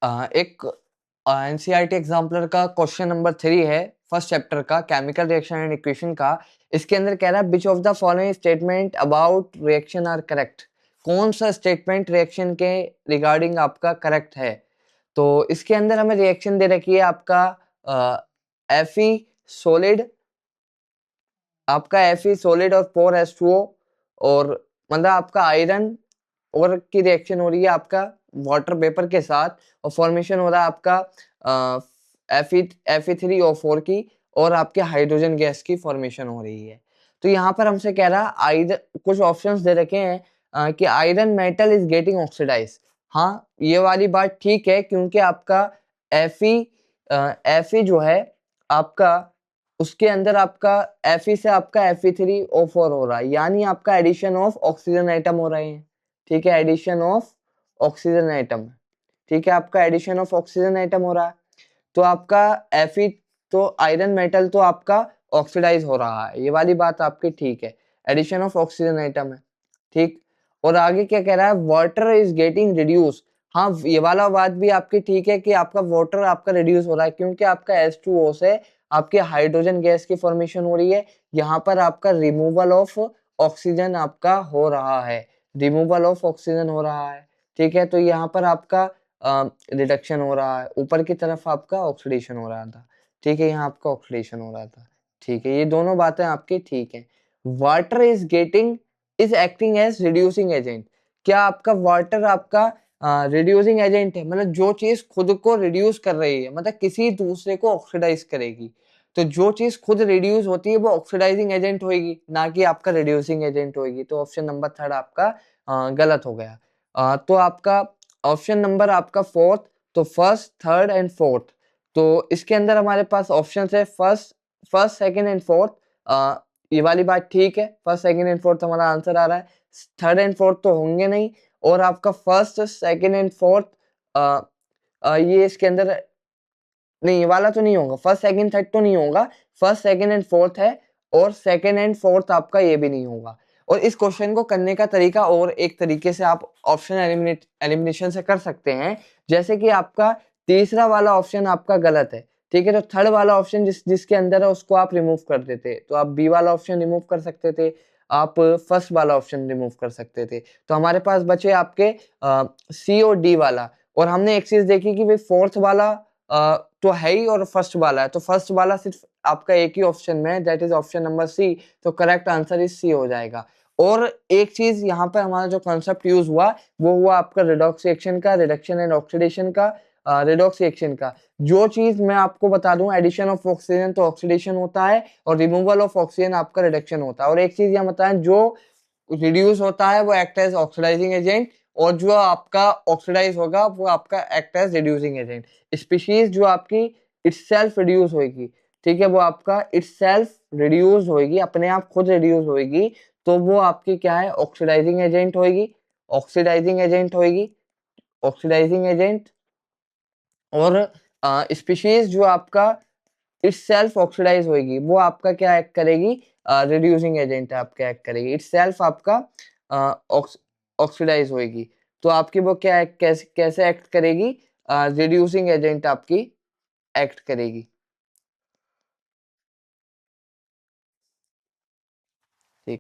एक NCERT exemplar का question number 3 है फर्स्ट चैप्टर का केमिकल रिएक्शन एंड इक्वेशन का। इसके अंदर कह रहा है which of the following statement about reaction are correct. कौन सा स्टेटमेंट रिएक्शन के रिगार्डिंग आपका करेक्ट है। तो इसके अंदर हमें रिएक्शन दे रखी है आपका Fe सॉलिड, आपका Fe सॉलिड और 4H2O, और मतलब आपका आयरन और की रिएक्शन हो रही है आपका वाटर वेपर के साथ, और फॉर्मेशन हो रहा है आपका Fe3O4 की, और आपके हाइड्रोजन गैस की फॉर्मेशन हो रही है। तो यहाँ पर हमसे कह रहा है आयरन, कुछ ऑप्शंस दे रखे हैं कि iron metal is getting oxidise. हाँ, ये वाली बात ठीक है, क्योंकि आपका Fe जो है आपका, उसके अंदर आपका Fe से आपका Fe3O4 हो रहा है, यानी आपका एडिशन ऑफ ऑक्सीजन आइटम हो रहे हैं। ठीक है, एडिशन ऑफ ऑक्सीजन आइटम। ठीक है, आपका एडिशन ऑफ ऑक्सीजन आइटम हो रहा है। तो आपका Fe, तो आयरन मेटल तो आपका ऑक्सीडाइज हो रहा है, ये वाली बात आपकी ठीक है, एडिशन ऑफ ऑक्सीजन आइटम है। ठीक, और आगे क्या कह रहा है, वाटर इज गेटिंग रिड्यूस। हाँ, ये वाला बात भी आपकी ठीक है कि आपका वाटर आपका रिड्यूस हो रहा है, क्योंकि आपका H2O से आपके हाइड्रोजन गैस की फॉर्मेशन हो रही है। यहाँ पर आपका रिमूवल ऑफ ऑक्सीजन आपका हो रहा है, रिमूवल ऑफ ऑक्सीजन हो रहा है। ठीक है, तो यहाँ पर आपका रिडक्शन हो रहा है, ऊपर की तरफ आपका ऑक्सीडेशन हो रहा था। ठीक है, यहाँ आपका ऑक्सीडेशन हो रहा था। ठीक है, ये दोनों बातें आपकी ठीक है। Water is getting, is acting as reducing agent. क्या आपका वाटर आपका रिड्यूसिंग एजेंट है, मतलब जो चीज खुद को रिड्यूस कर रही है, मतलब किसी दूसरे को ऑक्सीडाइज करेगी। तो जो चीज खुद रिड्यूस होती है वो ऑक्सीडाइजिंग एजेंट होगी, ना कि आपका रिड्यूसिंग एजेंट होगी। तो ऑप्शन नंबर 3 आपका गलत हो गया। तो आपका ऑप्शन नंबर आपका 4th, तो फर्स्ट, थर्ड एंड फोर्थ। तो इसके अंदर हमारे पास ऑप्शन है फर्स्ट सेकंड एंड फोर्थ। ये वाली बात ठीक है, फर्स्ट सेकंड एंड फोर्थ हमारा आंसर आ रहा है। थर्ड एंड फोर्थ तो होंगे नहीं, और आपका फर्स्ट सेकंड एंड फोर्थ ये इसके अंदर नहीं, ये वाला तो नहीं होगा, फर्स्ट सेकंड थर्ड तो नहीं होगा, फर्स्ट सेकंड एंड फोर्थ है, और सेकंड एंड फोर्थ आपका ये भी नहीं होगा। और इस क्वेश्चन को करने का तरीका और एक तरीके से आप ऑप्शन एलिमिनेशन से कर सकते हैं। जैसे कि आपका तीसरा वाला ऑप्शन आपका गलत है, ठीक है, तो थर्ड वाला ऑप्शन जिसके अंदर है उसको आप रिमूव कर देते, तो आप बी वाला ऑप्शन रिमूव कर सकते थे, आप फर्स्ट वाला ऑप्शन रिमूव कर सकते थे। तो हमारे पास बचे आपके सी और डी वाला। और हमने एक चीज देखी कि भाई फोर्थ वाला तो है ही और फर्स्ट वाला है, तो फर्स्ट वाला सिर्फ आपका एक ही ऑप्शन में है, that is option number C. तो करेक्ट आंसर इज सी हो जाएगा। और एक चीज यहाँ पर हमारा जो कॉन्सेप्ट यूज हुआ वो हुआ आपका रिडॉक्स रिएक्शन का, रिडक्शन एंड ऑक्सीडेशन का, रिडॉक्स रिएक्शन का। जो चीज मैं आपको बता दूं, एडिशन ऑफ ऑक्सीजन तो ऑक्सीडेशन होता है, और रिमूवल ऑफ ऑक्सीजन आपका रिडक्शन होता है। और एक चीज यहाँ बताएं, जो रिड्यूस होता है वो एक्ट एज ऑक्सीडाइजिंग एजेंट, और जो आपका ऑक्सीडाइज होगा वो आपका act as reducing agent. Species जो आपकी इटसेल्फ रिड्यूस होगी, ठीक है, वो आपका इटसेल्फ रिड्यूस होगी, अपने आप खुद रिड्यूस होगी, तो वो आपकी क्या है, ऑक्सीडाइजिंग एजेंट होगी, ऑक्सीडाइजिंग एजेंट होगी, ऑक्सीडाइजिंग एजेंट। और स्पीशीज जो आपका इटसेल्फ ऑक्सीडाइज होगी, वो आपका क्या एक्ट करेगी, रिड्यूसिंग एजेंट आपका एक्ट करेगी, इटसेल्फ आपका ऑक्सीडाइज होगी। तो आपकी वो क्या कैसे एक्ट करेगी, रिड्यूसिंग एजेंट आपकी एक्ट करेगी।